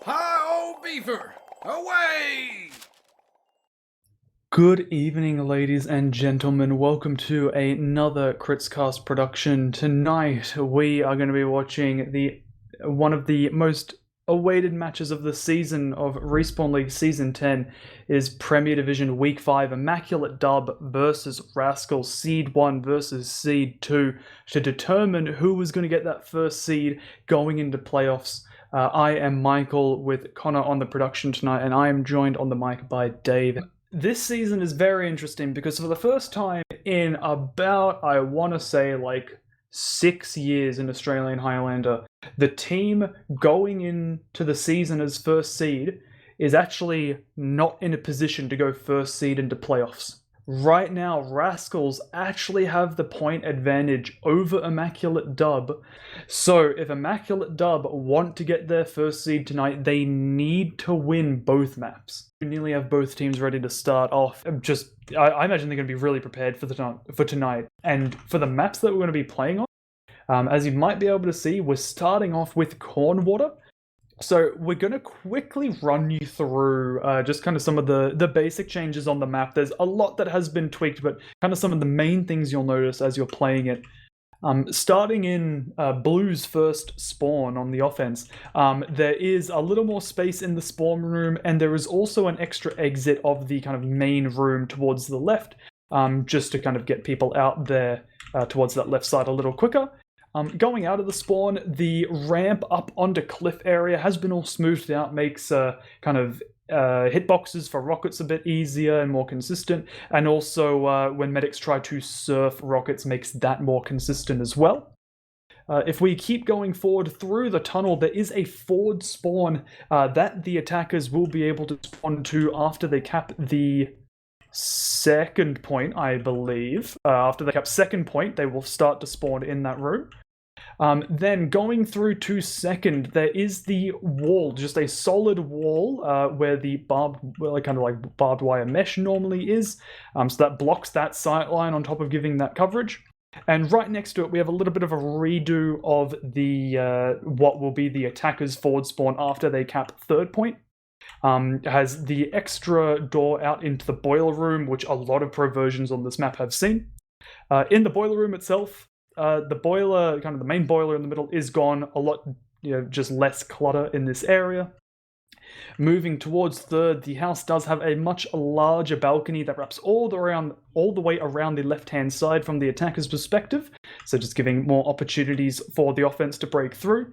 Hi-oh, beaver! Away! Good evening, ladies and gentlemen. Welcome to another Critscast production. Tonight, we are going to be watching one of the most awaited matches of the season of Respawn League Season 10 is Premier Division Week 5 Immaculate Dub versus Rascals Seed 1 versus Seed 2 to determine who was going to get that first seed going into playoffs. I am Michael with Connor on the production tonight, and I am joined on the mic by Dave. This season is very interesting because for the first time in about, I want to say, like 6 years in Australian Highlander, the team going into the season as first seed is actually not in a position to go first seed into playoffs. Right now, Rascals actually have the point advantage over Immaculate Dub. So if Immaculate Dub want to get their first seed tonight, they need to win both maps. We nearly have both teams ready to start off. I imagine they're going to be really prepared for tonight. And for the maps that we're going to be playing on, as you might be able to see, we're starting off with Cornwater. So we're going to quickly run you through just kind of some of the basic changes on the map. There's a lot that has been tweaked, but kind of some of the main things you'll notice as you're playing it. Starting in Blue's first spawn on the offense, there is a little more space in the spawn room, and there is also an extra exit of the kind of main room towards the left, just to kind of get people out there towards that left side a little quicker. Going out of the spawn, the ramp up onto cliff area has been all smoothed out, makes kind of hitboxes for rockets a bit easier and more consistent, and also when medics try to surf rockets, makes that more consistent as well. If we keep going forward through the tunnel, there is a forward spawn that the attackers will be able to spawn to after they cap the second point, I believe. After they cap second point, they will start to spawn in that room. Then going through to second, there is the wall, just a solid wall where the kind of like barbed wire mesh normally is. So that blocks that sight line on top of giving that coverage. And right next to it, we have a little bit of a redo of the what will be the attacker's forward spawn after they cap third point. It has the extra door out into the boiler room, which a lot of pro versions on this map have seen. In the boiler room itself, the boiler, kind of the main boiler in the middle, is gone. A lot, just less clutter in this area. Moving towards third, the house does have a much larger balcony that wraps all the way around the left-hand side from the attacker's perspective, so just giving more opportunities for the offense to break through.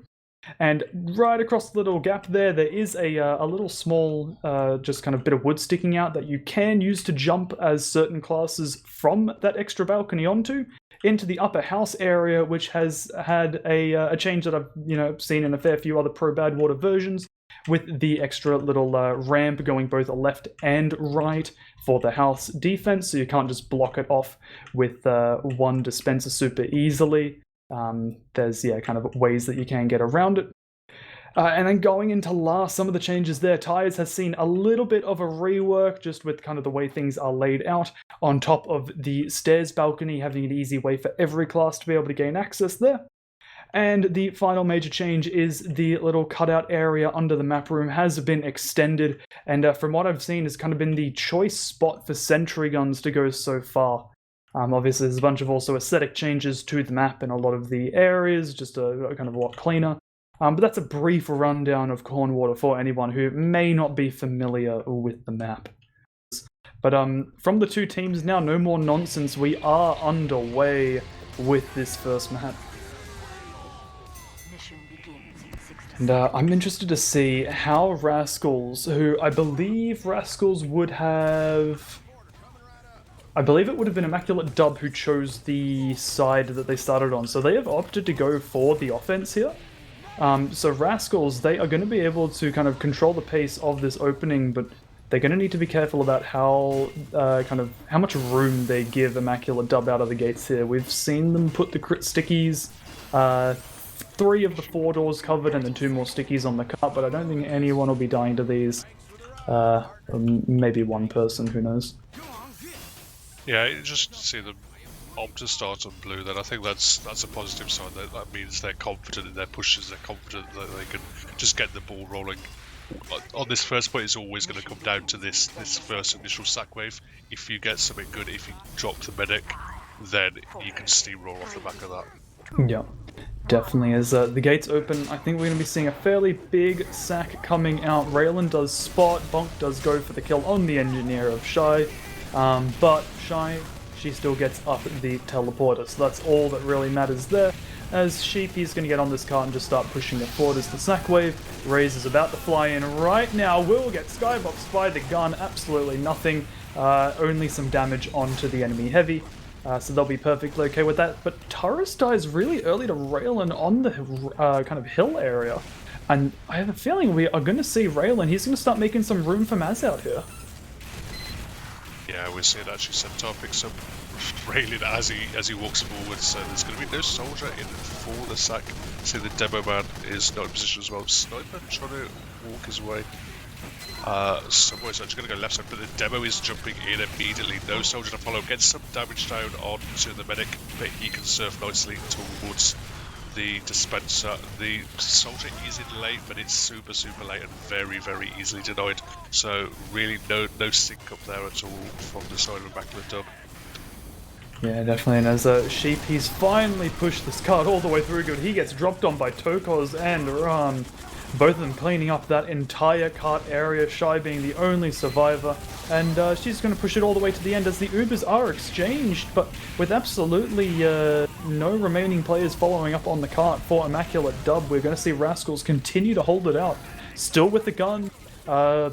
And right across the little gap there is a little small, just kind of bit of wood sticking out that you can use to jump as certain classes from that extra balcony onto, into the upper house area, which has had a change that I've seen in a fair few other Pro Bad Water versions, with the extra little ramp going both left and right for the house defense, so you can't just block it off with one dispenser super easily. There's kind of ways that you can get around it. And then going into last, some of the changes there, Tires has seen a little bit of a rework just with kind of the way things are laid out, on top of the stairs balcony having an easy way for every class to be able to gain access there. And the final major change is the little cutout area under the map room has been extended, and from what I've seen has kind of been the choice spot for sentry guns to go so far. Obviously there's a bunch of also aesthetic changes to the map in a lot of the areas, just kind of a lot cleaner. But that's a brief rundown of Cornwater for anyone who may not be familiar with the map. But from the two teams now, no more nonsense, we are underway with this first map. And I'm interested to see how Rascals, who I believe Rascals would have... I believe it would have been Immaculate Dub who chose the side that they started on, so they have opted to go for the offense here. So Rascals, they are going to be able to kind of control the pace of this opening, but they're going to need to be careful about how much room they give Immaculate Dub out of the gates here. We've seen them put the crit stickies, 3 of the 4 doors covered, and then 2 more stickies on the cart, but I don't think anyone will be dying to these. Maybe one person, who knows. Yeah, just see the opt to start on blue, then I think that's a positive sign. That means they're confident in their pushes, they're confident that they can just get the ball rolling. On this first point, it's always going to come down to this first initial sack wave. If you get something good, if you drop the medic, then you can steamroll off the back of that. Yeah, definitely. As the gates open, I think we're going to be seeing a fairly big sack coming out. Raylan does spot, Bonk does go for the kill on the engineer of Shy, but Shy, she still gets up the teleporter, so that's all that really matters there. As Sheep, he's going to get on this cart and just start pushing it forward as the sack wave. Raze is about to fly in right now, will get skyboxed by the gun, absolutely nothing, only some damage onto the enemy heavy. So they'll be perfectly okay with that. But Taurus dies really early to Raylan on the kind of hill area. And I have a feeling we are going to see Raylan. He's going to start making some room for Maz out here. Yeah, we're seeing actually Centaur picks up Raylan as he walks forward. So there's going to be no soldier in for the sack. So the demo man is not in position as well. Sniper trying to walk his way. Somewhere's actually going to go left side, but the demo is jumping in immediately. No soldier to follow. Gets some damage down onto the medic, but he can surf nicely towards the dispenser. The soldier is in late, but it's super late and very easily denied. So really no sync up there at all from the side of immaculate dub. Yeah, definitely. And as Sheep, he's finally pushed this card all the way through. Good. He gets dropped on by Tokoz and Ram. Both of them cleaning up that entire cart area, Shy being the only survivor, and she's going to push it all the way to the end as the Ubers are exchanged, but with absolutely no remaining players following up on the cart for Immaculate Dub, we're going to see Rascals continue to hold it out. Still with the gun,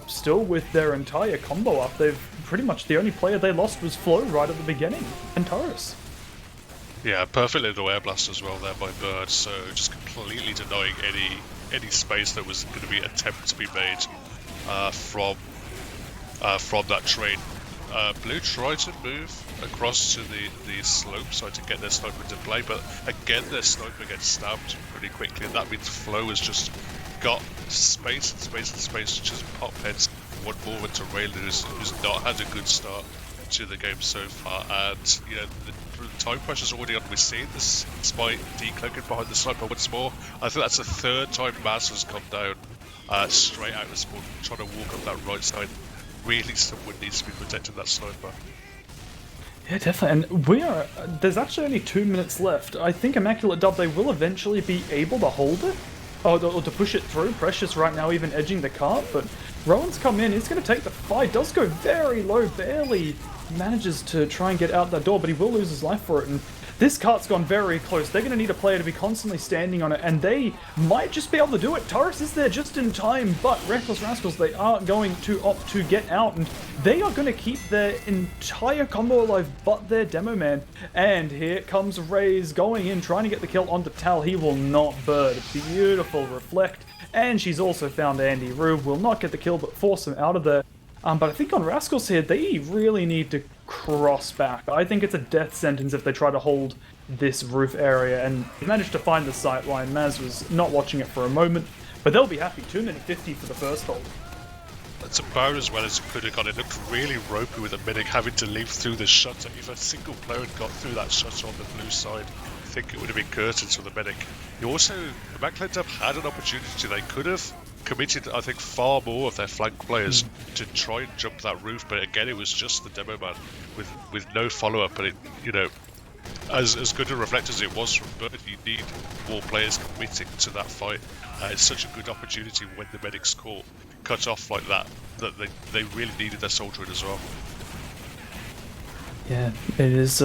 still with their entire combo up. They've pretty much, the only player they lost was Flo right at the beginning, and Taurus. Yeah, perfectly the air blast as well there by Bird, so just completely denying any space that was going to be attempt to be made from that train. Blue tried to move across to the slope side to get their sniper into play, but again their sniper gets stabbed pretty quickly, and that means Flo has just got space to just pop heads one more into Raylan, who's not had a good start to the game so far, and you know the time pressure's already on. We're seeing this Spite decloaking behind the sniper once more. I think that's the third time Maz has come down straight out of the spawn, trying to walk up that right side. Really, someone needs to be protecting that sniper. Yeah, definitely. And we are. There's actually only 2 minutes left. I think Immaculate Dub, they will eventually be able to hold it. Or to push it through. Precious right now even edging the cart, but Rowan's come in. He's going to take the fight. Does go very low, barely manages to try and get out that door, but he will lose his life for it. And this cart's gone very close. They're going to need a player to be constantly standing on it, and they might just be able to do it. Taurus is there just in time, but Reckless Rascals, they are going to opt to get out, and they are going to keep their entire combo alive, but their demo man. And here comes Raze going in, trying to get the kill onto Tal. He will not bird. Beautiful reflect. And she's also found Andy Rube. Will not get the kill, but force him out of there. But I think on Rascals here, they really need to cross back. I think it's a death sentence if they try to hold this roof area, and they managed to find the sight line. Maz was not watching it for a moment, but they'll be happy. 2 minute 50 for the first hold. That's about as well as it could have gone. It looked really ropey with a medic having to leave through the shutter. If a single player had got through that shutter on the blue side, I think it would have been curtains for the medic. You also, immaculate Dub had an opportunity. They could have committed, I think, far more of their flank players to try and jump that roof, but again, it was just the demo man with no follow-up. But it, you know, as good a reflect as it was from Bird, you need more players committing to that fight. It's such a good opportunity when the medic's cut off like that they really needed their soldier in as well. Yeah, it is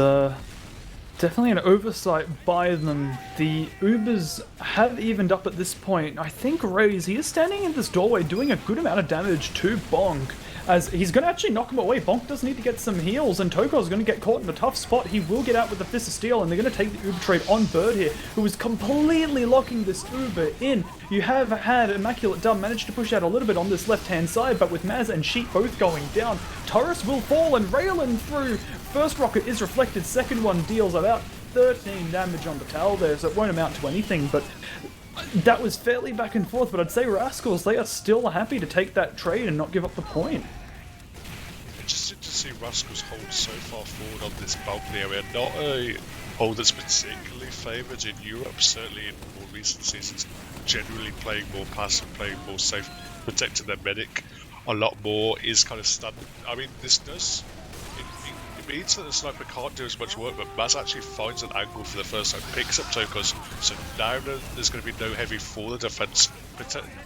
definitely an oversight by them. The Ubers have evened up at this point. I think Raze, he is standing in this doorway doing a good amount of damage to Bonk, as he's going to actually knock him away. Bonk does need to get some heals, and Toko's going to get caught in a tough spot. He will get out with the Fist of Steel, and they're going to take the Uber trade on Bird here, who is completely locking this Uber in. You have had Immaculate Dub manage to push out a little bit on this left-hand side, but with Maz and Sheep both going down, Taurus will fall, and Raylan through. First rocket is reflected, second one deals about 13 damage on the Tal there, so it won't amount to anything, but that was fairly back and forth. But I'd say Rascals, they are still happy to take that trade and not give up the point. Just see Rascals hold so far forward on this balcony area. Not a hold that's particularly favoured in Europe, certainly in more recent seasons. Generally playing more passive, playing more safe, protecting their medic a lot more is kind of standard. I mean, this does... It means that the sniper can't do as much work, but Maz actually finds an angle for the first time, picks up Tokos, so now there's going to be no heavy for the defense.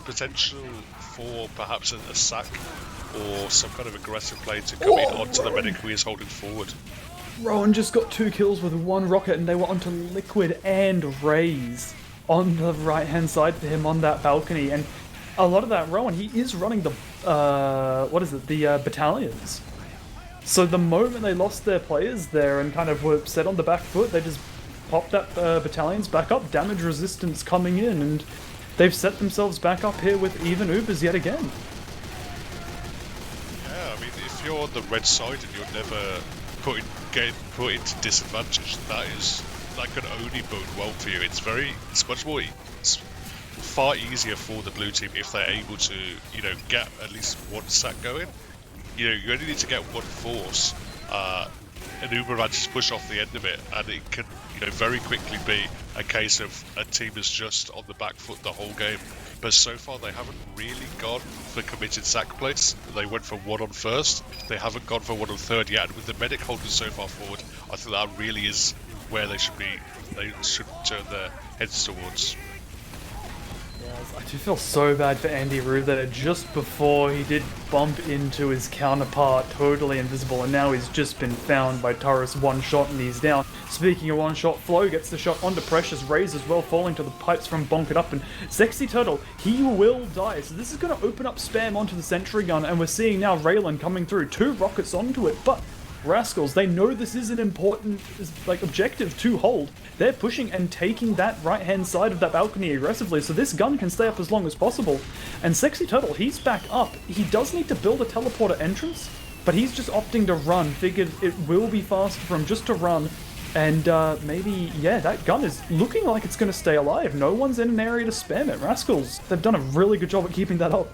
Potential for perhaps a sack or some kind of aggressive play to come in onto the medic who is holding forward. Rowan just got 2 kills with 1 rocket, and they were onto Liquid and Raze on the right-hand side for him on that balcony. And a lot of that, Rowan, he is running the, battalions. So the moment they lost their players there and kind of were set on the back foot, they just popped that battalions back up, damage resistance coming in, and they've set themselves back up here with even Ubers yet again. Yeah, I mean, if you're on the red side and you're never getting put into disadvantage, that can only bode well for you. It's far easier for the blue team if they're able to, get at least one sack going. You only need to get one force, an Uber man just push off the end of it, and it can, very quickly be a case of a team is just on the back foot the whole game. But so far they haven't really gone for committed sack plays. They went for 1 on first. They haven't gone for 1 on third yet. And with the medic holding so far forward, I think that really is where they should be. They should turn their heads towards. I do feel so bad for Andy Rue that just before he did bump into his counterpart, totally invisible, and now he's just been found by Taurus, 1 shot and he's down. Speaking of 1 shot, Flo gets the shot onto Precious, Raze as well, falling to the pipes from Bonk It Up, and Sexy Turtle, he will die. So this is going to open up spam onto the sentry gun, and we're seeing now Raylan coming through, 2 rockets onto it, but Rascals, they know this is an important objective to hold. They're pushing and taking that right-hand side of that balcony aggressively, so this gun can stay up as long as possible. And Sexy Turtle, he's back up. He does need to build a teleporter entrance, but he's just opting to run. Figured it will be faster for him just to run. And that gun is looking like it's going to stay alive. No one's in an area to spam it. Rascals, they've done a really good job at keeping that up.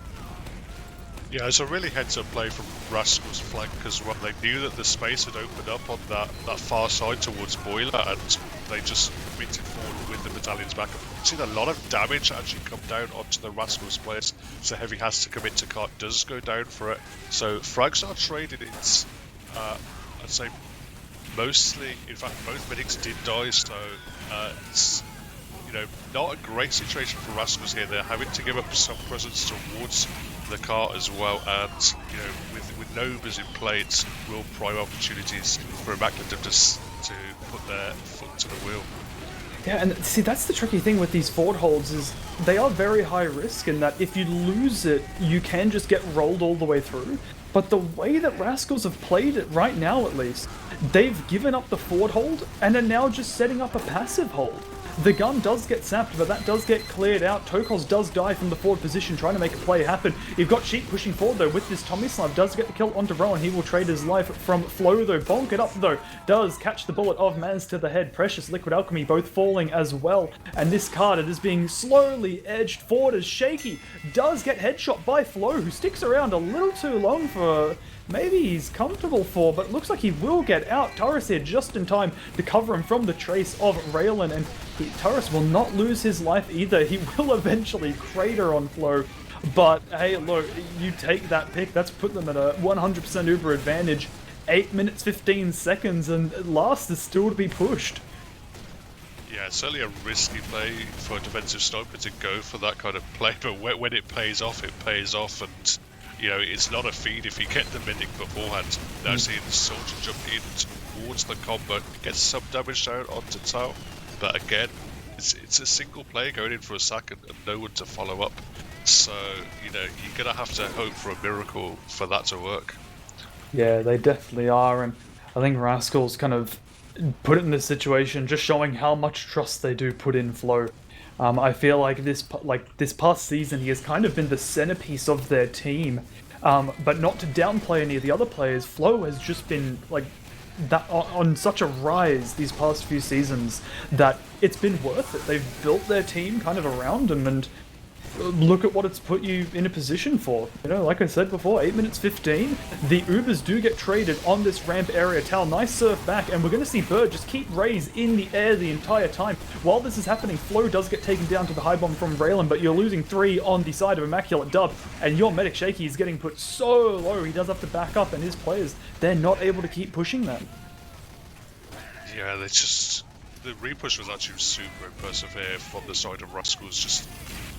Yeah, it's a really heads-up play from Rascals' flank as well. They knew that the space had opened up on that far side towards Boiler, and they just committed forward with the battalions back up. We've seen a lot of damage actually come down onto the Rascals players, so Heavy has to commit to cart, does go down for it. So frags are traded. It's, I'd say, mostly, in fact, both medics did die, so it's, not a great situation for Rascals here. They're having to give up some presence towards the cart as well, and with Novas in play, it's real prime opportunities for Immaculate to put their foot to the wheel. Yeah, and see, that's the tricky thing with these fort holds, is they are very high risk in that if you lose it, you can just get rolled all the way through. But the way that Rascals have played it right now, at least, they've given up the fort hold and are now just setting up a passive hold. The gun does get sapped, but that does get cleared out. Tokos does die from the forward position, trying to make a play happen. You've got Sheep pushing forward, though, with this Tommy Slab. Does get the kill onto Rowan. He will trade his life from Flo, though. Bonk It Up, though, does catch the bullet of Maz to the head. Precious, Liquid Alchemy, both falling as well. And this card, it is being slowly edged forward as Shaky does get headshot by Flo, who sticks around a little too long for... maybe he's comfortable for, but looks like he will get out. Taurus here just in time to cover him from the trace of Raylan, and Taurus will not lose his life either. He will eventually crater on Flo, but hey, look, you take that pick, that's put them at a 100% Uber advantage. 8 minutes 15 seconds, and last is still to be pushed. Yeah, it's certainly a risky play for a defensive sniper to go for that kind of play, but when it pays off, it pays off, and it's not a feed if you get the medic beforehand. Now seeing the soldier jump in towards the combo, gets some damage down onto Tau, but again, it's a single player going in for a sack and no one to follow up. So, you're going to have to hope for a miracle for that to work. Yeah, they definitely are, and I think Rascals kind of put it in this situation, just showing how much trust they do put in Flo. I feel like this past season, he has kind of been the centerpiece of their team. But not to downplay any of the other players, Flo has just been that on such a rise these past few seasons that it's been worth it. They've built their team kind of around him, and look at what it's put you in a position for. You know, like I said before, 8 minutes 15. The Ubers do get traded on this ramp area. Tal, nice surf back, and we're going to see Bird just keep Raze in the air the entire time. While this is happening, Flo does get taken down to the high bomb from Raylan, but you're losing 3 on the side of Immaculate Dub, and your medic Shaky is getting put so low. He does have to back up, and his players, they're not able to keep pushing that. Yeah, they just... The repush was actually super impressive here from the side of Rascals. Just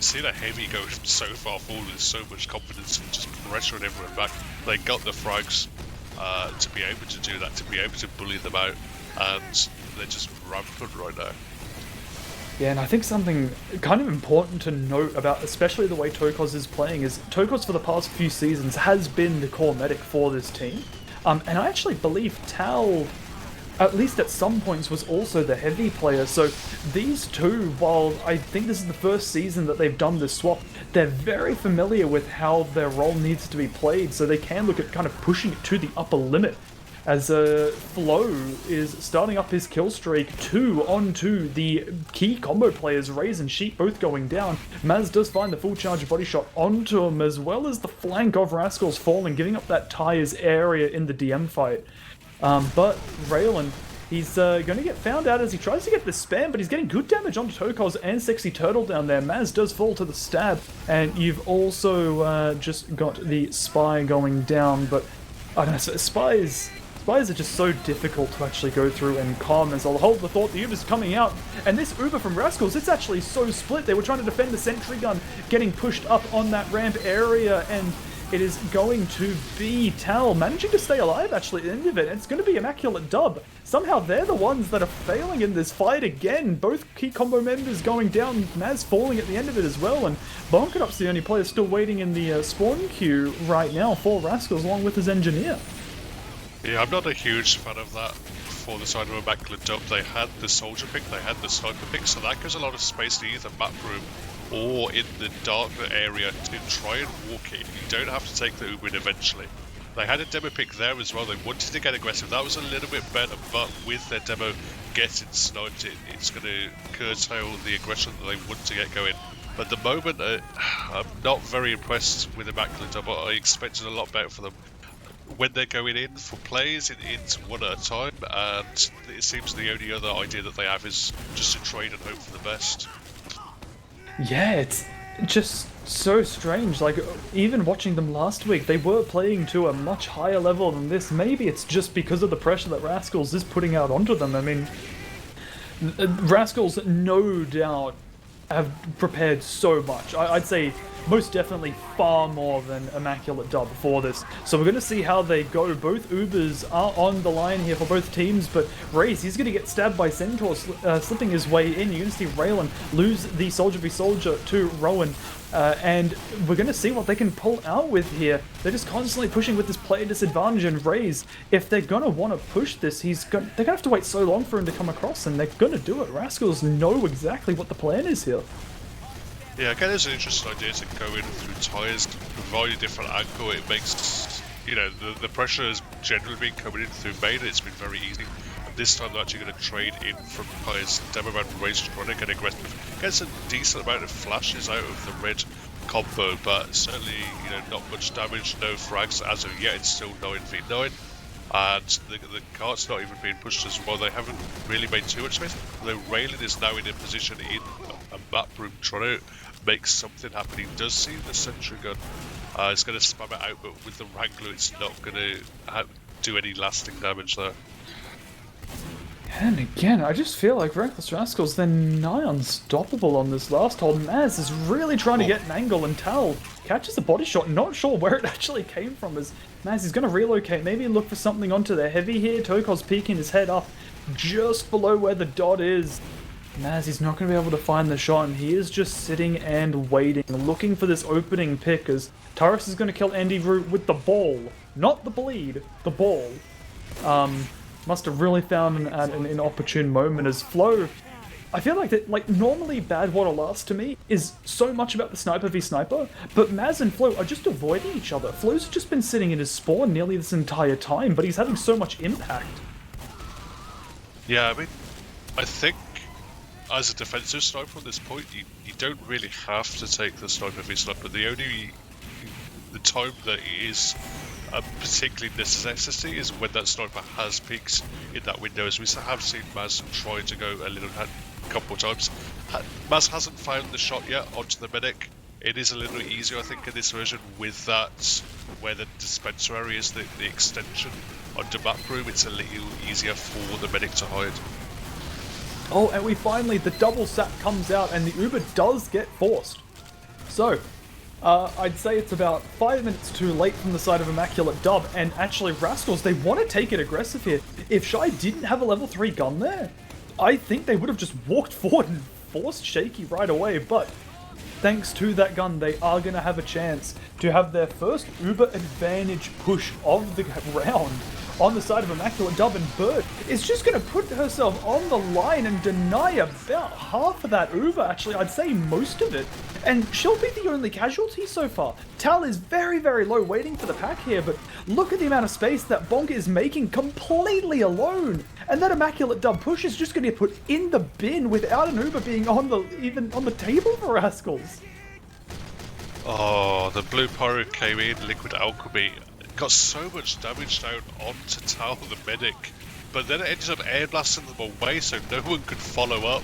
seeing a heavy go so far forward with so much confidence and just pressuring everyone back. They got the frags to be able to do that, to be able to bully them out, and they're just rampant right now. Yeah, and I think something kind of important to note about especially the way Tokos is playing is Tokos for the past few seasons has been the core medic for this team. And I actually believe Tal, at least at some points, was also the heavy player. So these two, while I think this is the first season that they've done this swap, they're very familiar with how their role needs to be played, so they can look at kind of pushing it to the upper limit. As Flo is starting up his kill streak, 2 onto the key combo players, Raze and Sheep both going down. Maz does find the full charge body shot onto him, as well as the flank of Rascals falling, giving up that tires area in the DM fight. But Raylan, he's going to get found out as he tries to get the spam, but he's getting good damage onto Tokos and Sexy Turtle down there. Maz does fall to the stab, and you've also just got the Spy going down, but I don't know, Spies are just so difficult to actually go through and calm, as I'll hold the thought the Uber's coming out, and this Uber from Rascals, it's actually so split. They were trying to defend the sentry gun, getting pushed up on that ramp area, and it is going to be Tal managing to stay alive actually at the end of it. It's going to be Immaculate Dub. Somehow they're the ones that are failing in this fight again. Both key combo members going down, Maz falling at the end of it as well, and Bonkedup's the only player still waiting in the spawn queue right now for Rascals along with his engineer. Yeah, I'm not a huge fan of that for the side of Immaculate Dub. They had the soldier pick, they had the sniper pick, so that gives a lot of space to either map room or in the darker area to try and walk it. You don't have to take the Uber in eventually. They had a demo pick there as well. They wanted to get aggressive. That was a little bit better, but with their demo getting sniped, it's going to curtail the aggression that they want to get going. But at the moment, I'm not very impressed with Immaculate Dub. I expected a lot better for them. When they're going in for plays, it's one at a time, and it seems the only other idea that they have is just to trade and hope for the best. Yeah, it's just so strange. Like, even watching them last week, they were playing to a much higher level than this. Maybe it's just because of the pressure that Rascals is putting out onto them. I mean, Rascals no doubt have prepared so much. I'd say most definitely far more than Immaculate Dub for this. So we're going to see how they go. Both Ubers are on the line here for both teams, but Raze, he's going to get stabbed by Centaur, slipping his way in. You're going to see Raylan lose the Soldier v Soldier to Rowan, and we're going to see what they can pull out with here. They're just constantly pushing with this player disadvantage, and Raze, if they're going to want to push this, they're going to have to wait so long for him to come across, and they're going to do it. Rascals know exactly what the plan is here. Yeah, again, it's an interesting idea to go in through tyres, provide a different angle. It makes, you know, the pressure has generally been coming in through main. It's been very easy. And this time they're actually going to trade in from tyres. Demoman Race trying to get aggressive. Gets a decent amount of flashes out of the red combo, but certainly, you know, not much damage, no frags as of yet. It's still 9v9. And the cart's not even being pushed as well. They haven't really made too much space. Although Raylan is now in a position in a map room trying to make something happen. He does see the sentry gun. It's going to spam it out, but with the Wrangler, it's not going to do any lasting damage there. And again, I just feel like Reckless Rascals, they're nigh unstoppable on this last hold. Maz is really trying to get an angle, and Tal catches a body shot, not sure where it actually came from, as Maz is going to relocate, maybe look for something onto their heavy here. Tokos peeking his head up just below where the dot is. Maz, he's not going to be able to find the shot, and he is just sitting and waiting, looking for this opening pick, as Taurus is going to kill Andy Root with the ball. Not the bleed, the ball. Must have really found an inopportune moment, as Flo, I feel like that, like, normally Bad Water Last to me is so much about the sniper v sniper, but Maz and Flo are just avoiding each other. Flo's just been sitting in his spawn nearly this entire time, but he's having so much impact. Yeah, I mean, I think as a defensive sniper at this point, you don't really have to take the sniper v sniper. The time that it is a particularly necessity is when that sniper has peaks in that window, as we have seen Maz try to go a couple of times. Maz hasn't found the shot yet onto the medic. It is a little easier, I think, in this version with that, where the dispenser area is the extension onto map room. It's a little easier for the medic to hide. Oh, and the double sack comes out and the Uber does get forced. So, I'd say it's about 5 minutes too late from the side of Immaculate Dub, and actually Rascals, they want to take it aggressive here. If Shy didn't have a level 3 gun there, I think they would have just walked forward and forced Shaky right away, but thanks to that gun, they are going to have a chance to have their first Uber advantage push of the round on the side of Immaculate Dub, and Bird is just going to put herself on the line and deny about half of that Uber, actually, I'd say most of it. And she'll be the only casualty so far. Tal is very, very low waiting for the pack here, but look at the amount of space that Bonk is making completely alone. And that Immaculate Dub push is just going to get put in the bin without an Uber being even on the table for Rascals. Oh, the blue pyro came in, Liquid Alchemy, got so much damage down onto Tal, the medic, but then it ended up air blasting them away so no one could follow up,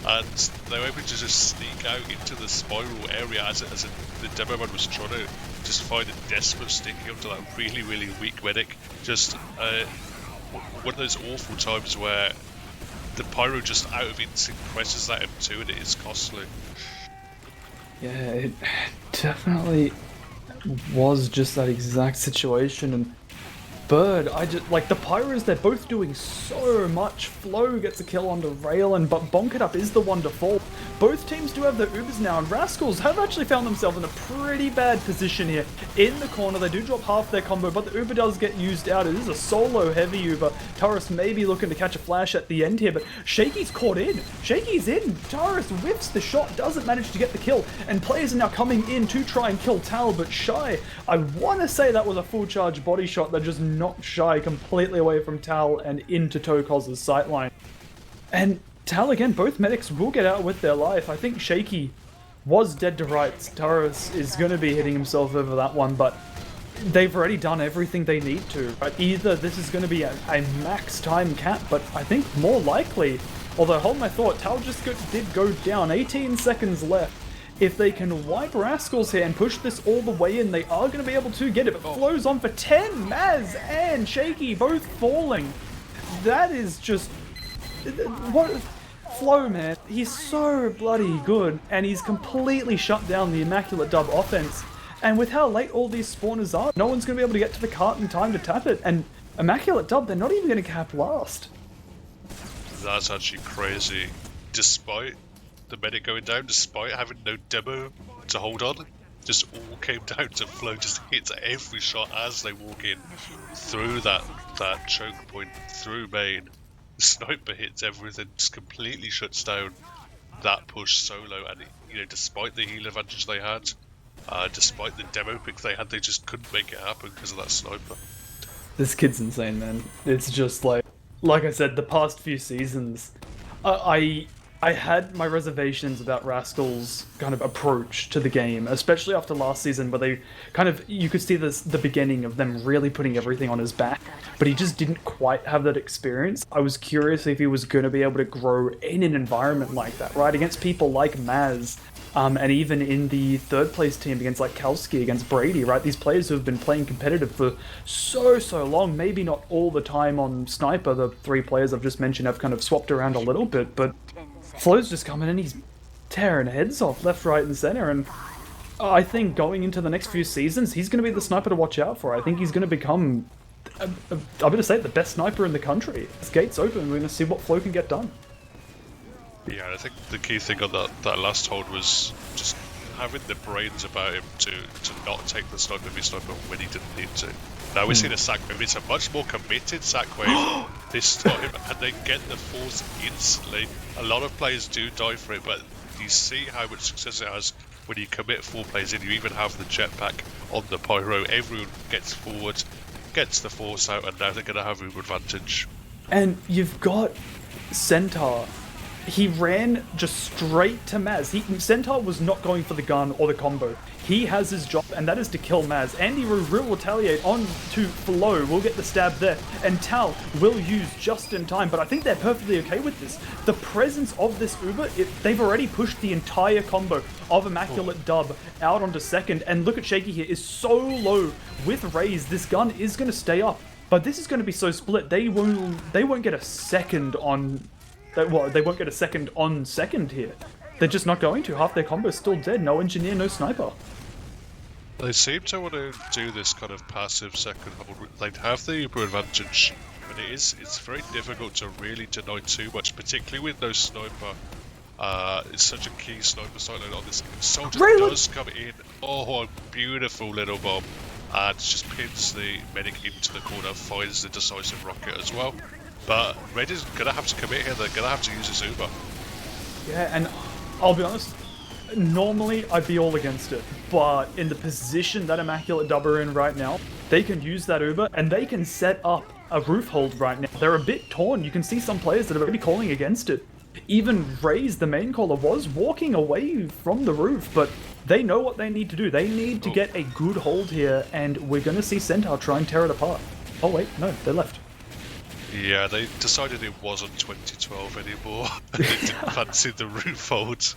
and they were able to just sneak out into the spiral area as the demo man was trying to just find a desperate sneaking up to that really, really weak medic. Just one of those awful times where the pyro just out of instinct presses that M2 and it is costly. Yeah, it definitely was just that exact situation, and Bird, like the Pyros, they're both doing so much. Flo gets a kill onto Raylan, but Bonk It Up is the one to fall. Both teams do have their Ubers now, and Rascals have actually found themselves in a pretty bad position here. In the corner, they do drop half their combo, but the Uber does get used out. It is a solo heavy Uber. Taurus may be looking to catch a flash at the end here, but Shaky's caught in. Shaky's in. Taurus whiffs the shot, doesn't manage to get the kill, and players are now coming in to try and kill Tal, but Shy, I want to say that was a full charge body shot that just knocked Shy completely away from Tal and into Tokoz's sightline. And Tal, again, both medics will get out with their life. I think Shaky was dead to rights. Taurus is going to be hitting himself over that one, but they've already done everything they need to. Right? Either this is going to be a max time cap, but I think more likely, although hold my thought, Tal just did go down. 18 seconds left. If they can wipe Rascals here and push this all the way in, they are going to be able to get it. But Flo's on for 10. Maz and Shaky both falling. That is just... what? Flo, man, he's so bloody good, and he's completely shut down the Immaculate Dub offense. And with how late all these spawners are, no one's going to be able to get to the cart in time to tap it. And Immaculate Dub, they're not even going to cap last. That's actually crazy. Despite the medic going down, despite having no demo to hold on, just all came down to Flo just hits every shot as they walk in through that choke point, through main. The sniper hits everything, just completely shuts down that push solo, and despite the heal advantage they had, despite the demo pick they had, they just couldn't make it happen because of that sniper. This kid's insane, man. It's just like I said, the past few seasons, I had my reservations about Rascals' kind of approach to the game, especially after last season where they you could see the beginning of them really putting everything on his back, but he just didn't quite have that experience. I was curious if he was going to be able to grow in an environment like that, right? Against people like Maz, and even in the third place team against like Kalski, against Brady, right? These players who have been playing competitive for so long, maybe not all the time on Sniper. The three players I've just mentioned have kind of swapped around a little bit, but Flo's just coming in, he's tearing heads off left, right, and center, and I think going into the next few seasons, he's going to be the sniper to watch out for. I think he's going to become, I'm going to say, the best sniper in the country. This gate's open, we're going to see what Flo can get done. Yeah, I think the key thing on that last hold was just having the brains about him to not take the sniper when he didn't need to. Now we're seeing a sack wave. It's a much more committed sack wave this time, and they get the force instantly. A lot of players do die for it, but you see how much success it has when you commit 4 plays in. You even have the jetpack on the pyro. Everyone gets forward, gets the force out, and now they're going to have Uber advantage. And you've got Centaur he ran just straight to Maz. Centaur was not going for the gun or the combo. He has his job, and that is to kill Maz. Andy will retaliate on to Flow, will get the stab there, and Tal will use just in time, but I think they're perfectly okay with this. The presence of this Uber, they've already pushed the entire combo of Immaculate Dub out onto second, and look at Shaky here, is so low with Raze. This gun is going to stay up, but this is going to be so split, they won't get a second on... Well, they won't get a second on second here. They're just not going to. Half their combo's still dead. No engineer, no sniper. They seem to want to do this kind of passive second hold. They have the Uber advantage, but it's very difficult to really deny too much, particularly with no sniper. It's such a key sniper sideline on this. Soldier does come in. Oh, a beautiful little bomb. And just pins the medic into the corner, finds the decisive rocket as well. But Red is going to have to commit here. They're going to have to use this Uber. Yeah, and I'll be honest, normally I'd be all against it, but in the position that Immaculate Dub are in right now, they can use that Uber and they can set up a roof hold right now. They're a bit torn. You can see some players that are already calling against it. Even Raze, the main caller, was walking away from the roof, but they know what they need to do. They need to get a good hold here, and we're going to see Centaur try and tear it apart. Oh wait, no, they left. Yeah, they decided it wasn't 2012 anymore. They didn't fancy the roof hold.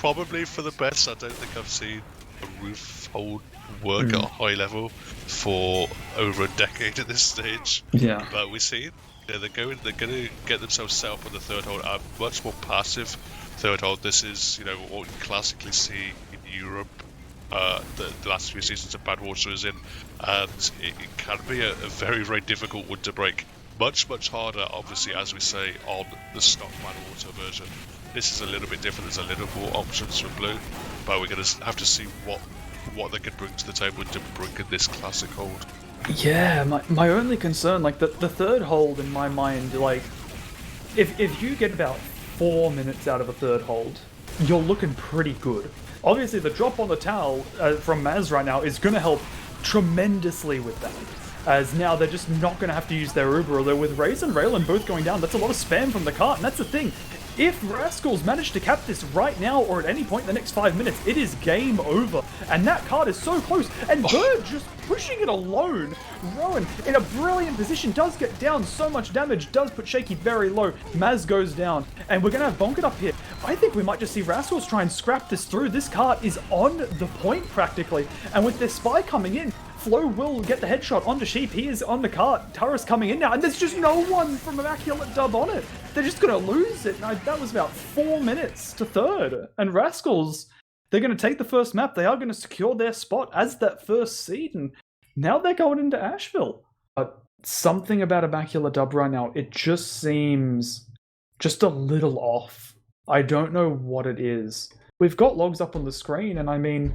Probably for the best. I don't think I've seen a roof hold work at a high level for over a decade at this stage. Yeah. But we see they're going to get themselves set up on the third hold. A much more passive third hold. This is what we classically see in Europe. The last few seasons of Badwater is in, and it can be a very, very difficult one to break. Much harder, obviously, as we say, on the stock Badwater version. This is a little bit different. There's a little more options for Blue, but we're going to have to see what they can bring to the table to bring in this classic hold. Yeah, my only concern, like the third hold in my mind, like if you get about 4 minutes out of a third hold, you're looking pretty good. Obviously, the drop on the towel from Maz right now is going to help tremendously with that. As now they're just not going to have to use their Uber, although with Raze and Raylan both going down, that's a lot of spam from the cart, and that's the thing. If Rascals manage to cap this right now or at any point in the next 5 minutes, it is game over. And that card is so close, and Bird just pushing it alone. Rowan, in a brilliant position, does get down so much damage, does put Shaky very low. Maz goes down, and we're going to have Bonket up here. I think we might just see Rascals try and scrap this through. This card is on the point, practically. And with their spy coming in, Flo will get the headshot onto Sheep. He is on the cart. Tara's coming in now, and there's just no one from Immaculate Dub on it. They're just going to lose it. That was about 4 minutes to third. And Rascals, they're going to take the first map. They are going to secure their spot as that first seed, and now they're going into Asheville. But something about Immaculate Dub right now, it just seems just a little off. I don't know what it is. We've got logs up on the screen, and I mean...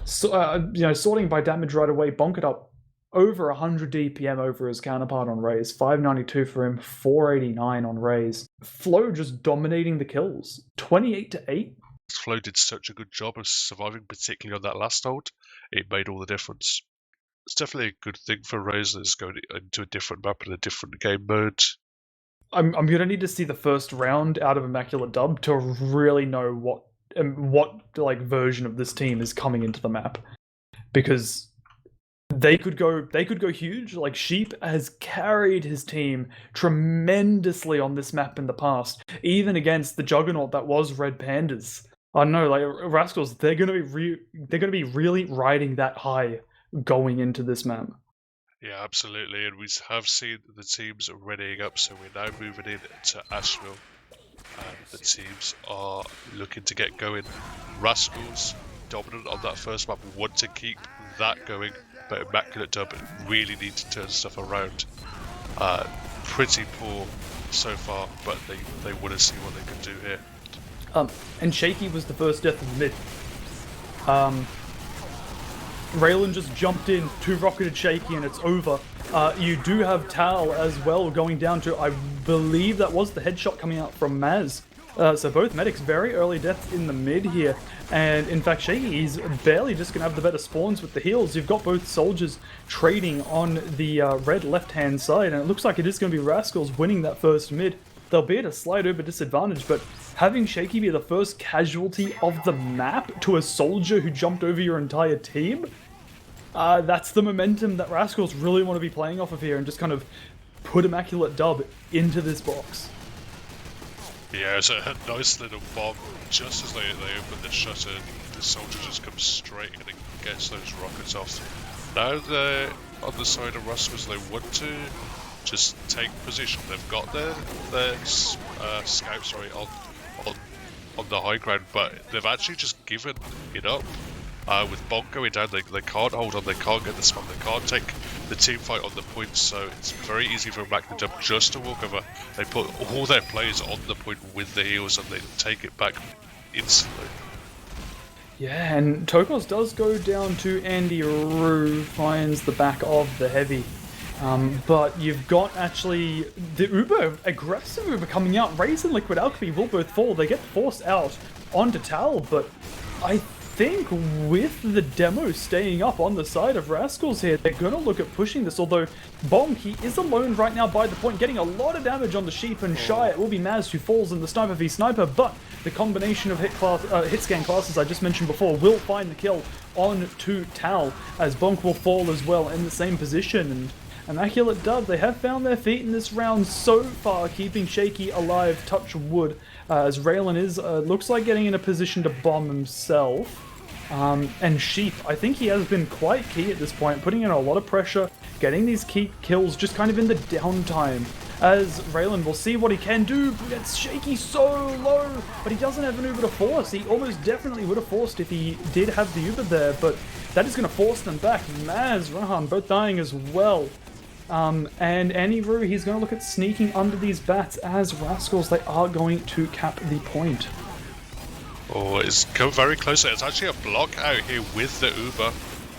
sorting by damage right away, Bonket up over 100 DPM over his counterpart on Raze. 592 for him, 489 on Raze. Flo just dominating the kills. 28-8. Flo did such a good job of surviving, particularly on that last hold. It made all the difference. It's definitely a good thing for Raze that's going into a different map and a different game mode. I'm going to need to see the first round out of Immaculate Dub to really know what like version of this team is coming into the map, because they could go huge. Like Sheep has carried his team tremendously on this map in the past, even against the juggernaut that was Red Pandas. I don't know, like Rascals, they're gonna be really riding that high going into this map. Yeah, absolutely, and we have seen the teams readying up, so we're now moving in to Asheville. The teams are looking to get going. Rascals, dominant on that first map, want to keep that going, but Immaculate Dub really need to turn stuff around. Pretty poor so far, but they want to see what they can do here. And Shaky was the first death in the mid. Raylan just jumped in, 2-rocketed Shaky, and it's over. You do have Tal as well going down to, I believe that was the headshot coming out from Maz. So both medics, very early deaths in the mid here. And in fact, Shaky is barely just going to have the better spawns with the heals. You've got both soldiers trading on the red left-hand side, and it looks like it is going to be Rascals winning that first mid. they'll be at a slight Uber disadvantage, but having Shaky be the first casualty of the map to a soldier who jumped over your entire team, that's the momentum that Rascals really want to be playing off of here and just kind of put Immaculate Dub into this box. Yeah, it's a nice little bomb. Just as they open the shutter, the soldier just comes straight in and gets those rockets off. Now they're on the side of Rascals, they want to just take position. They've got their scouts on the high ground, but they've actually just given it up. With Bonk going down, they can't hold on, they can't get the spot, they can't take the team fight on the point, so it's very easy for immaculate Dub just to walk over. They put all their players on the point with the heals and they take it back instantly. Yeah, and Tokos does go down to Andy Roo, finds the back of the heavy. But you've got actually the Uber, aggressive Uber coming out. Raze and Liquid Alchemy will both fall. They get forced out onto Tal, but I think with the demo staying up on the side of Rascals here, they're going to look at pushing this, although Bong, he is alone right now by the point, getting a lot of damage on the Sheep and Shy. It will be Maz who falls in the Sniper v Sniper, but the combination of hit scan classes I just mentioned before will find the kill on to Tal, as Bonk will fall as well in the same position. And Immaculate Dub, they have found their feet in this round so far, keeping Shaky alive, touch wood, as Raylan is, looks like getting in a position to bomb himself. And Sheep, I think he has been quite key at this point, putting in a lot of pressure, getting these key kills just kind of in the downtime. As Raylan will see what he can do, but it's Shaky so low, but he doesn't have an Uber to force. He almost definitely would have forced if he did have the Uber there, but that is going to force them back. Maz, Rahan, both dying as well. And Annie Roo, he's going to look at sneaking under these bats as Rascals. They are going to cap the point. Oh, it's come very close. It's actually a block out here with the Uber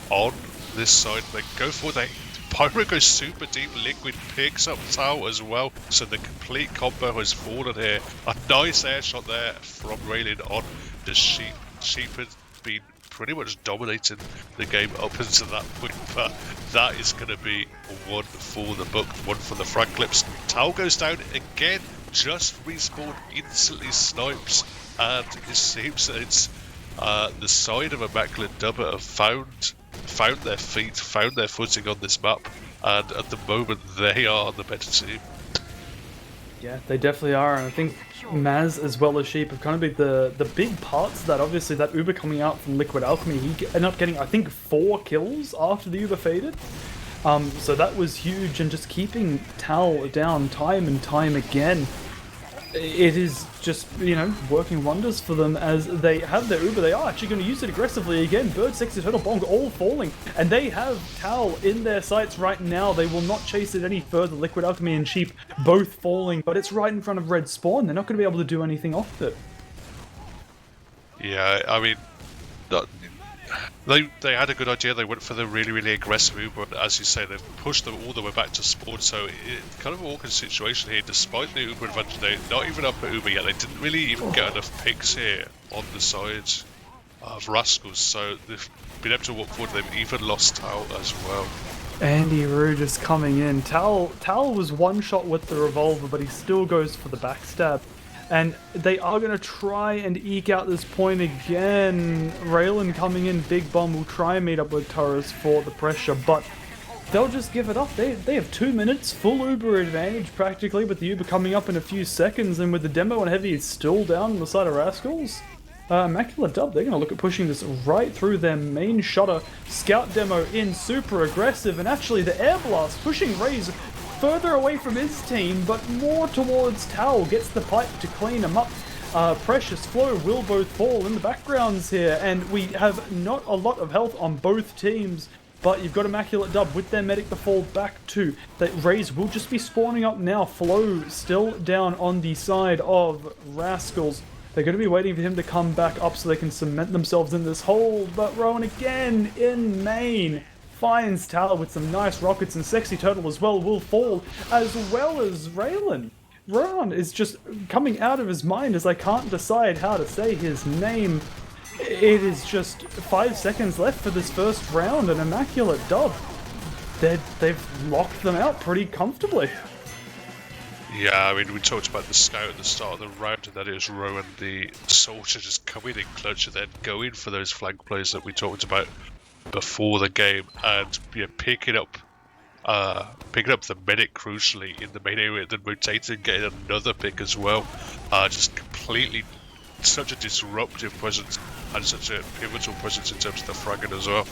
on this side. They go for the Pyro goes super deep. Liquid picks up Tau as well. So the complete combo has fallen here. A nice air shot there from Raylan on the Sheep. Sheep has been pretty much dominating the game up until that point, but that is going to be one for the book, one for the frag clips. Tau goes down again, just respawned, instantly snipes, and it seems that it's the side of Immaculate Dub have found their feet, found their footing on this map, and at the moment they are the better team. Yeah, they definitely are, and I think Maz as well as Sheep have kind of been the big parts of that. Obviously, that Uber coming out from Liquid Alchemy, he ended up getting, I think, 4 kills after the Uber faded. So that was huge, and just keeping Tal down time and time again. It is just, you know, working wonders for them as they have their Uber. They are actually going to use it aggressively again. Bird, Sexy Turtle, Bong all falling. And they have Tal in their sights right now. They will not chase it any further. Liquid Alchemy and Sheep both falling. But it's right in front of Red Spawn. They're not going to be able to do anything off it. Yeah, I mean, they had a good idea. They went for the really aggressive Uber, but as you say, they've pushed them all the way back to Spawn. So it's kind of an awkward situation here. Despite the Uber advantage, they're not even up at Uber yet. They didn't really even get enough picks here on the side of Rascals. So they've been able to walk forward. They've even lost Tal as well. Andy Roo just coming in. Tal was one shot with the revolver, but he still goes for the backstab. And they are going to try and eke out this point again. Raylan coming in, Big Bomb will try and meet up with Taurus for the pressure, but they'll just give it up. They have 2 minutes, full Uber advantage practically, with the Uber coming up in a few seconds, and with the demo and heavy still down on the side of Rascals. Immaculate Dub, they're going to look at pushing this right through their main shutter. Scout demo in, super aggressive, and actually the air blast pushing Raze further away from his team, but more towards Tal, gets the pipe to clean him up. Precious Flow will both fall in the backgrounds here, and we have not a lot of health on both teams, but you've got Immaculate Dub with their medic to fall back to. That Raze will just be spawning up now. Flow still down on the side of Rascals. They're going to be waiting for him to come back up so they can cement themselves in this hole, but Rowan again in main finds Tal with some nice rockets, and Sexy Turtle as well will fall, as well as Raylan. Rowan is just coming out of his mind as I can't decide how to say his name. It is just 5 seconds left for this first round, and Immaculate Dub, they've locked them out pretty comfortably. Yeah, I mean, we talked about the scout at the start of the round, and that it was Rowan, the soldier, just coming in clutch and then going for those flank plays that we talked about before the game, and picking up the medic crucially in the main area, then rotating, getting another pick as well. Just completely such a disruptive presence and such a pivotal presence in terms of the fragging as well.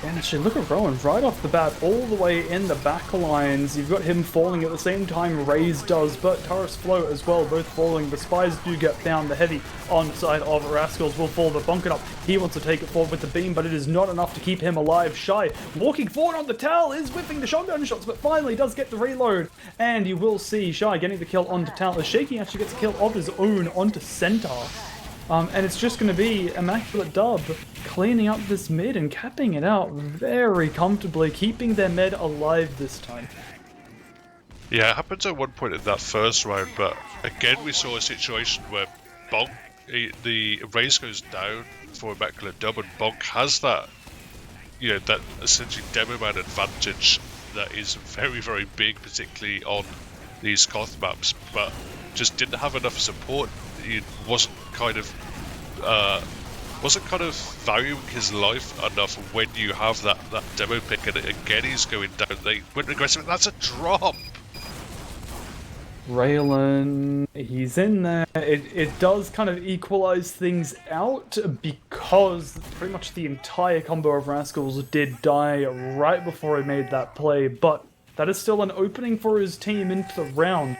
And actually, look at Rowan right off the bat, all the way in the back lines. You've got him falling at the same time Raze does, but Taurus Flow as well, both falling. The spies do get down. The heavy on side of Rascals will fall. The bunker up. He wants to take it forward with the beam, but it is not enough to keep him alive. Shy walking forward on the Tal is whipping the shotgun shots, but finally does get the reload. And you will see Shy getting the kill onto Tal as Shaky actually gets a kill of his own onto Centaur. And it's just going to be Immaculate Dub cleaning up this mid and capping it out very comfortably, keeping their mid alive this time. Yeah, it happened at one point in that first round, but again we saw a situation where Bonk, the race goes down for Immaculate Dub, and Bonk has that, that essentially demo man advantage that is very, very big, particularly on these Koth maps, but just didn't have enough support. He wasn't kind of valuing his life enough when you have that demo pick, and again he's going down. They went aggressive. That's a drop. Raylan, he's in there. It does kind of equalize things out because pretty much the entire combo of Rascals did die right before he made that play, but that is still an opening for his team into the round.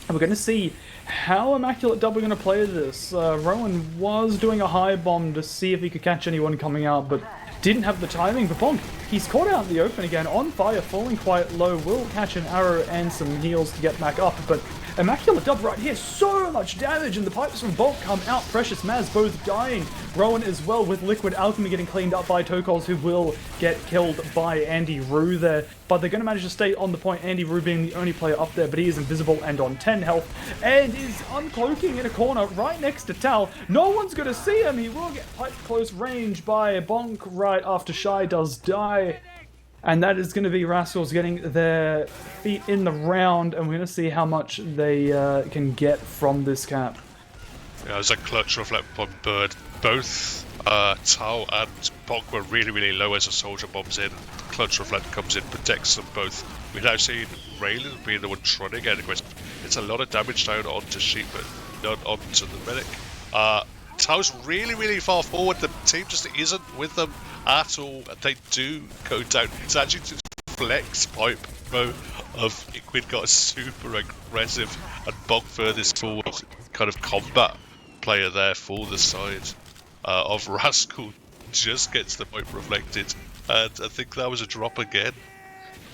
And we're going to see how Immaculate Dub are going to play this. Rowan was doing a high bomb to see if he could catch anyone coming out, but didn't have the timing. But Bonk, he's caught out in the open again, on fire, falling quite low, will catch an arrow and some heals to get back up, but Immaculate Dub right here, so much damage, and the pipes from Bonk come out. Precious Maz both dying. Rowan as well, with Liquid Alchemy getting cleaned up by Tokos, who will get killed by Andy Rue there. But they're going to manage to stay on the point, Andy Rue being the only player up there, but he is invisible and on 10 health, and is uncloaking in a corner right next to Tal. No one's going to see him. He will get piped close range by Bonk right after Shy does die. And that is going to be Rascals getting their feet in the round, and we're going to see how much they can get from this cap. Yeah, there's a clutch reflect on Bird. Both Tal and Bonk were really, really low as a soldier bombs in. Clutch reflect comes in, protects them both. We've now seen Raylan being the one trying to get aggressive. It's a lot of damage down onto Sheep, but not onto the medic. Tal's really, really far forward. The team just isn't with them at all. They do go down. It's actually just flex pipe mode of Liquid got super aggressive, and Bonk furthest forward kind of combat player there for the side of Rascal just gets the pipe reflected, and I think that was a drop again.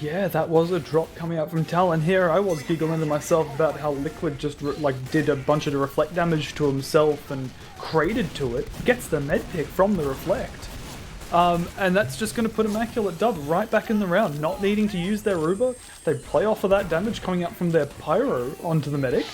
Yeah, that was a drop coming out from Tal, and here I was giggling to myself about how Liquid just did a bunch of the reflect damage to himself and crated to it, gets the med pick from the reflect. And that's just going to put Immaculate Dub right back in the round, not needing to use their Uber. They play off of that damage coming out from their Pyro onto the medic.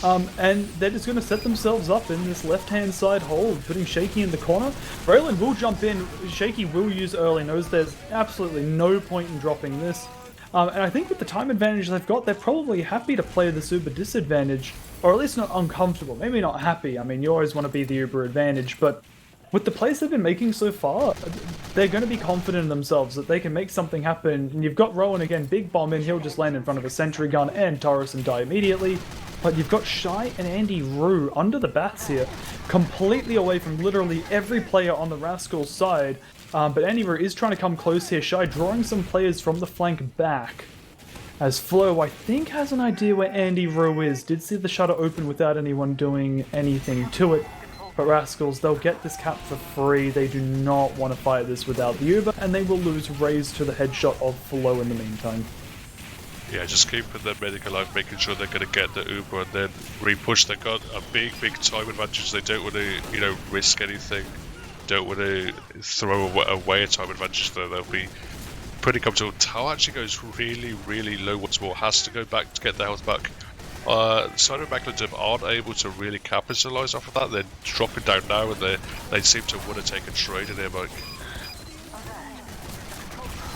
And they're just going to set themselves up in this left-hand side hold, putting Shaky in the corner. Raylan will jump in. Shaky will use early, knows there's absolutely no point in dropping this. And I think with the time advantage they've got, they're probably happy to play this Uber disadvantage, or at least not uncomfortable. Maybe not happy. I mean, you always want to be the Uber advantage, but with the plays they've been making so far, they're going to be confident in themselves that they can make something happen. And you've got Rowan again, big bomb in, he'll just land in front of a sentry gun and Taurus and die immediately. But you've got Shy and Andy Rue under the bats here, completely away from literally every player on the Rascals side. But Andy Rue is trying to come close here. Shy drawing some players from the flank back. As Flo, I think, has an idea where Andy Rue is. Did see the shutter open without anyone doing anything to it. But Rascals, they'll get this cap for free. They do not want to fight this without the Uber, and they will lose Raze to the headshot of Flo in the meantime. Yeah, just keeping their medic alive, making sure they're going to get the Uber and then re-push. They've got a big time advantage. They don't want to, risk anything. Don't want to throw away a time advantage, so they'll be pretty comfortable. Tau actually goes really, really low once more. Has to go back to get their health back. Side of Immaculate aren't able to really capitalise off of that. They're dropping down now, and they seem to want to take a trade in here, Mike.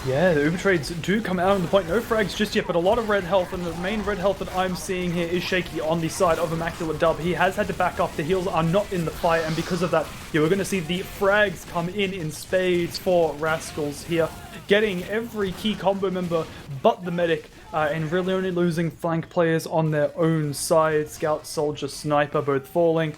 Yeah, the Uber trades do come out on the point. No frags just yet, but a lot of red health, and the main red health that I'm seeing here is Shaky on the side of Immaculate Dub. He has had to back off. The heals are not in the fight, and because of that, yeah, we're going to see the frags come in spades for Rascals here, getting every key combo member but the medic, and really only losing flank players on their own side. Scout, Soldier, Sniper both falling,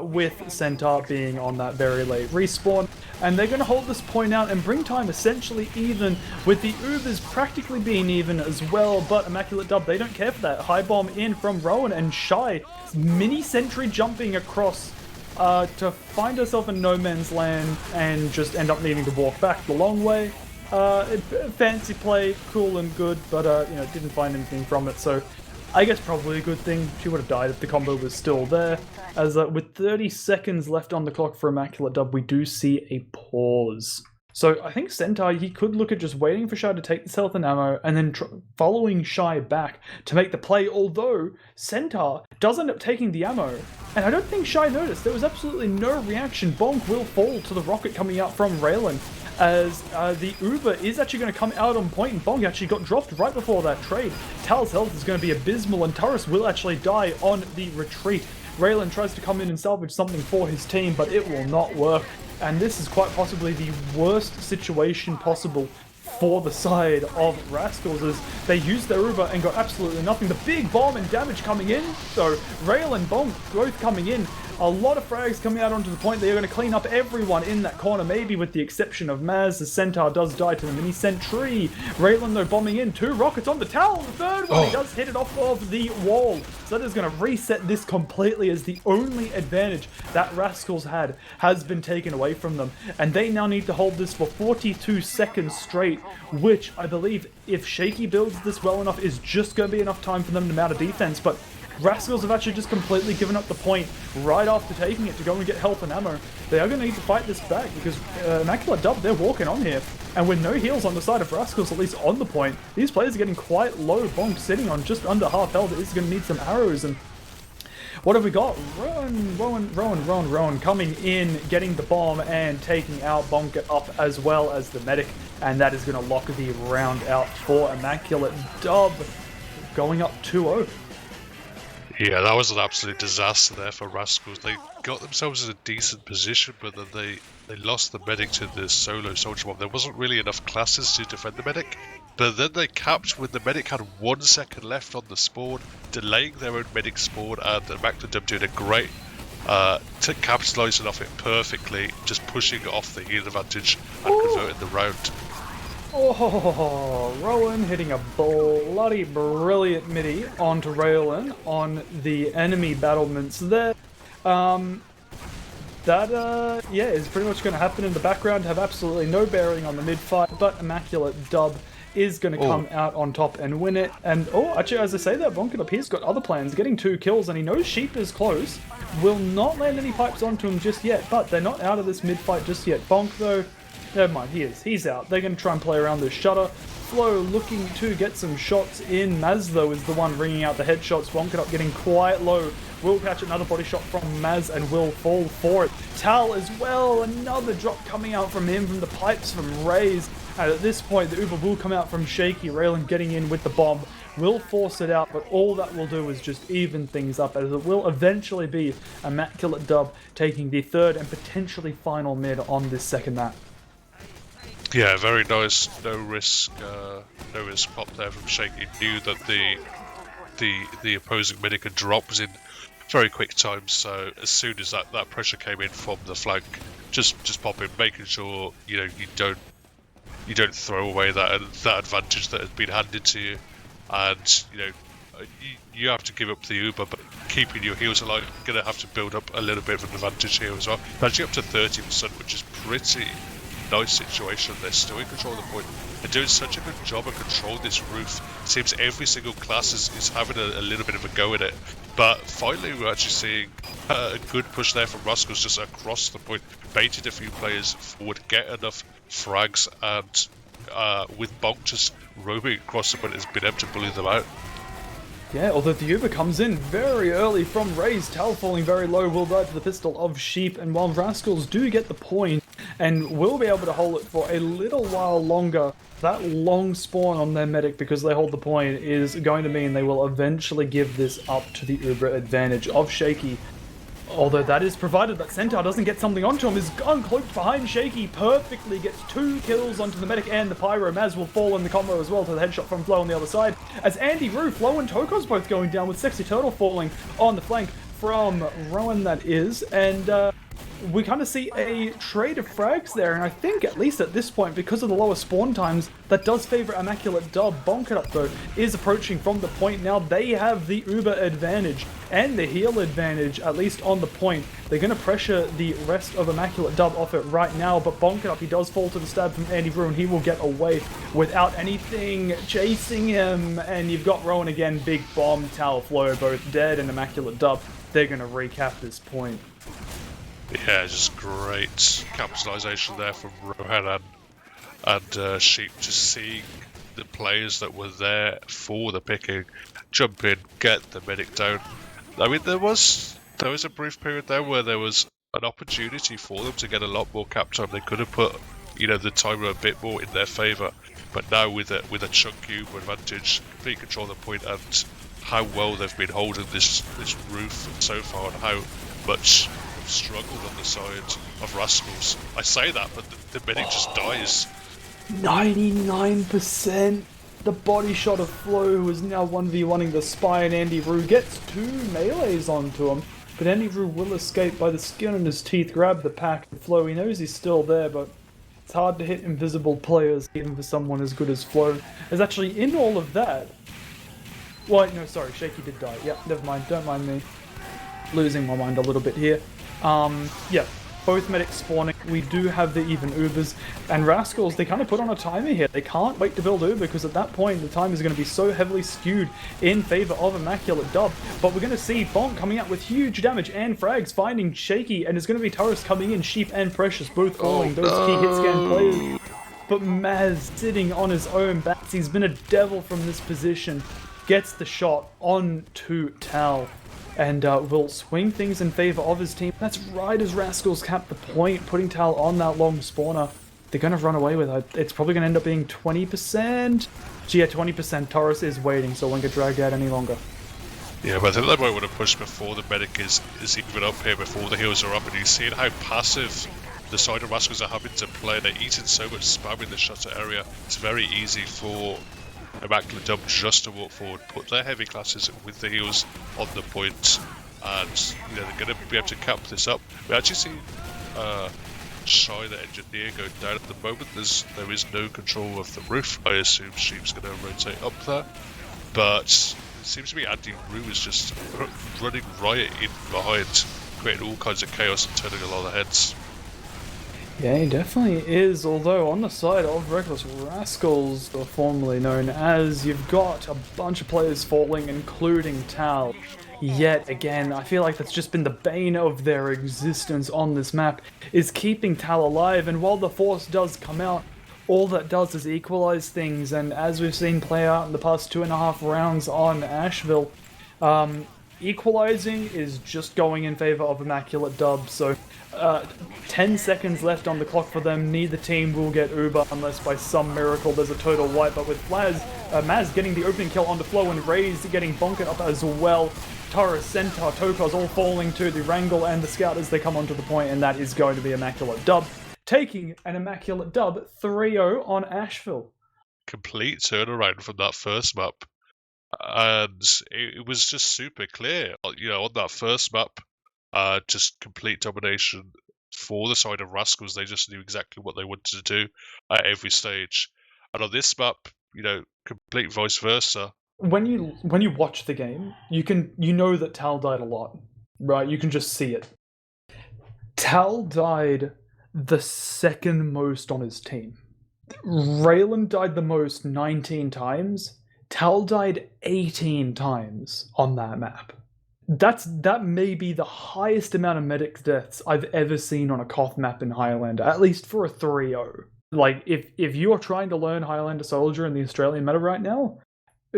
with Centaur being on that very late respawn. And they're going to hold this point out and bring time essentially even, with the Ubers practically being even as well. But Immaculate Dub, they don't care for that. High bomb in from Rowan and Shy. Mini sentry jumping across to find herself in no man's land and just end up needing to walk back the long way. Fancy play, cool and good, but you know, didn't find anything from it, so I guess probably a good thing. She would have died if the combo was still there. As with 30 seconds left on the clock for Immaculate Dub, we do see a pause. So I think Centaur, he could look at just waiting for Shy to take this health and ammo, and then following Shy back to make the play, although Centaur does end up taking the ammo. And I don't think Shy noticed. There was absolutely no reaction. Bonk will fall to the rocket coming out from Raylan, as the Uber is actually going to come out on point, and Bonk actually got dropped right before that trade. Tal's health is going to be abysmal, and Turris will actually die on the retreat. Raylan tries to come in and salvage something for his team, but it will not work. And this is quite possibly the worst situation possible for the side of Rascals, as they used their Uber and got absolutely nothing. The big bomb and damage coming in, so Rail and Bonk both coming in. A lot of frags coming out onto the point. They're going to clean up everyone in that corner, maybe with the exception of Maz. The Centaur does die to the mini sentry. Raylan, though, bombing in. 2 rockets on the Tal. The third one, he does hit it off of the wall. So that is going to reset this completely, as the only advantage that Rascals had has been taken away from them. And they now need to hold this for 42 seconds straight, which I believe, if Shaky builds this well enough, is just going to be enough time for them to mount a defense. But Rascals have actually just completely given up the point right after taking it to go and get health and ammo. They are going to need to fight this back, because Immaculate Dub, they're walking on here. And with no heals on the side of Rascals, at least on the point, these players are getting quite low. Bonk sitting on just under half health. Is going to need some arrows. And what have we got? Rowan coming in, getting the bomb and taking out Bonk up, as well as the medic. And that is going to lock the round out for Immaculate Dub, going up 2-0. Yeah, that was an absolute disaster there for Rascals. They got themselves in a decent position, but then they lost the medic to the solo soldier bomb. There wasn't really enough classes to defend the medic, but then they capped when the medic had 1 second left on the spawn, delaying their own medic spawn, and Immaculate Dub doing a great to capitalising off it perfectly, just pushing off the heal advantage and converting the round. Oh, Rowan hitting a bloody brilliant midi onto Raylan on the enemy battlements there. Yeah, is pretty much going to happen in the background, have absolutely no bearing on the mid-fight, but Immaculate Dub is going to come out on top and win it. And, actually, as I say that, Bonk up here's got other plans, getting 2 kills, and he knows Sheep is close. Will not land any pipes onto him just yet, but they're not out of this mid-fight just yet. Bonk, though, never mind, he's out. They're going to try and play around this shutter. Flo looking to get some shots in. Maz, though, is the one ringing out the headshots. Bonk up getting quite low. Will catch another body shot from Maz and will fall for it. Tal as well, another drop coming out from him, from the pipes from Raze. And at this point, the Uber will come out from Shaky. Raylan getting in with the bomb. Will force it out, but all that will do is just even things up, as it will eventually be Immaculate Dub taking the third and potentially final mid on this second map. Yeah, very nice, no risk pop there from Shaky. Knew that the opposing medic had dropped, was in very quick time, so as soon as that pressure came in from the flank, just pop in, making sure you don't throw away that advantage that has been handed to you, and you have to give up the Uber, but keeping your heals alive, you're gonna have to build up a little bit of an advantage here as well. Actually up to 30%, which is pretty nice situation. They're still in control of the point. They're doing such a good job of controlling this roof. It seems every single class is having a little bit of a go at it. But finally we're actually seeing a good push there from Rascals just across the point. Baited a few players forward, get enough frags, and with Bonk just roaming across the point has been able to bully them out. Yeah, although the Uber comes in very early from Raze, Tal falling very low, will die to the pistol of Sheep, and while Rascals do get the point, and will be able to hold it for a little while longer. That long spawn on their medic, because they hold the point, is going to mean they will eventually give this up to the uber advantage of Shaky. Although that is provided that Centaur doesn't get something onto him, is uncloaked behind Shaky, perfectly gets 2 kills onto the medic and the pyro. Maz will fall in the combo as well to the headshot from Flo on the other side. As Andy Roo, Flo and Toko's both going down, with Sexy Turtle falling on the flank from Rowan, that is. And we kind of see a trade of frags there, and I think, at least at this point, because of the lower spawn times, that does favour Immaculate Dub. Bonk It Up, though, is approaching from the point now. They have the Uber advantage and the heal advantage, at least on the point. They're going to pressure the rest of Immaculate Dub off it right now, but Bonk It Up, he does fall to the stab from Andy Roo, and he will get away without anything chasing him. And you've got Rowan again, Big Bomb, Tal, Flo, both dead, and Immaculate Dub. They're going to recap this point. Yeah, just great capitalization there from Rohan and Sheep, just seeing the players that were there for the picking jump in, get the medic down. I mean, there was a brief period there where there was an opportunity for them to get a lot more cap time. They could have put, the timer a bit more in their favour, but now with a chunk cube advantage, complete control of the point, and how well they've been holding this roof so far, and how much struggled on the side of Rascals. I say that, but the medic just dies. 99%. The body shot of Flo, who is now 1v1ing the Spy, and Andy Roo gets 2 melees onto him, but Andy Roo will escape by the skin on his teeth, grab the pack. Flo, he knows he's still there, but it's hard to hit invisible players, even for someone as good as Flo. As actually, in all of that... Well, no, sorry, Shaky did die. Yeah, never mind, don't mind me. Losing my mind a little bit here. Yeah, both medics spawning. We do have the even Ubers, and Rascals, they kind of put on a timer here. They can't wait to build Uber, because at that point the time is going to be so heavily skewed in favour of Immaculate Dub. But we're going to see Bonk coming out with huge damage, and frags finding Shaky, and it's going to be Taurus coming in, Sheep and Precious both falling, those key hit scan players. But Maz sitting on his own bats, he's been a devil from this position, gets the shot on to Tal, and will swing things in favour of his team. That's right as Rascals cap the point, putting Tal on that long spawner. They're going to run away with it. It's probably going to end up being 20%. Yeah, 20%. Taurus is waiting, so it won't get dragged out any longer. Yeah, but I think they might want to push before the medic is even up here, before the heals are up, and you're seeing how passive the side of Rascals are having to play. They're eating so much spam in the shutter area. It's very easy for Immaculate Dub just to walk forward, put their heavy classes with the heals on the point, and they're going to be able to cap this up. We actually see Shy, the engineer, going down at the moment. There is no control of the roof. I assume Sheep's going to rotate up there, but it seems to be Andy Roo is just running riot in behind, creating all kinds of chaos and turning a lot of heads. Yeah, he definitely is, although on the side of Reckless Rascals, or formerly known as, you've got a bunch of players falling, including Tal. Yet again, I feel like that's just been the bane of their existence on this map, is keeping Tal alive, and while the Force does come out, all that does is equalize things, and as we've seen play out in the past 2.5 rounds on Asheville, equalizing is just going in favor of Immaculate Dub, so 10 seconds left on the clock for them. Neither team will get Uber unless by some miracle there's a total wipe, but with Maz getting the opening kill onto Flo, and Raze getting bonkered up as well. Taurus, Centaur, Tokos all falling to the Wrangle and the Scout as they come onto the point, and that is going to be Immaculate Dub, taking an Immaculate Dub 3-0 on Asheville. Complete turnaround from that first map. And it was just super clear, on that first map, just complete domination for the side of Rascals. They just knew exactly what they wanted to do at every stage. And on this map, complete vice versa. When you watch the game, you know that Tal died a lot, right? You can just see it. Tal died the second most on his team. Raylan died the most, 19 times. Tal died 18 times on that map. That may be the highest amount of medic deaths I've ever seen on a Koth map in Highlander, at least for a 3-0. Like, if you are trying to learn Highlander Soldier in the Australian meta right now,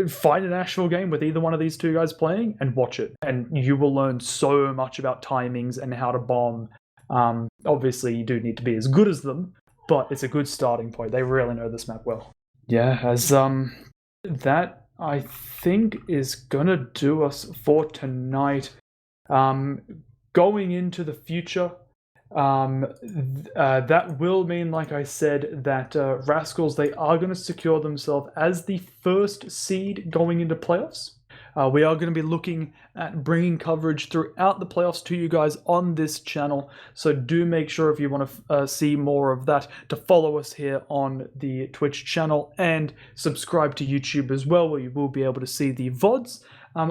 find an Asheville game with either one of these two guys playing and watch it. And you will learn so much about timings and how to bomb Obviously, you do need to be as good as them, but it's a good starting point. They really know this map well. Yeah, as that I think is gonna do us for tonight. Going into the future, that will mean, like I said, that Rascals, they are going to secure themselves as the first seed going into playoffs. We are going to be looking at bringing coverage throughout the playoffs to you guys on this channel, so do make sure, if you want to see more of that, to follow us here on the Twitch channel and subscribe to YouTube as well, where you will be able to see the VODs.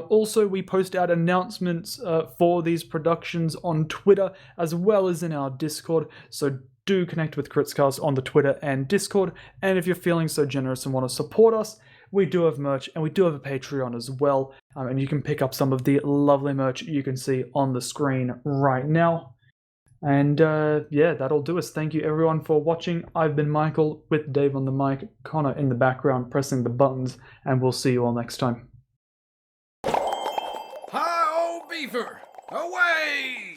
Also, we post out announcements for these productions on Twitter as well as in our Discord, so do connect with Critscast on the Twitter and Discord. And if you're feeling so generous and want to support us, we do have merch and we do have a Patreon as well, and you can pick up some of the lovely merch you can see on the screen right now. And yeah, that'll do us. Thank you everyone for watching. I've been Michael with Dave on the mic, Connor in the background pressing the buttons, and we'll see you all next time. Hi, old beaver! Away!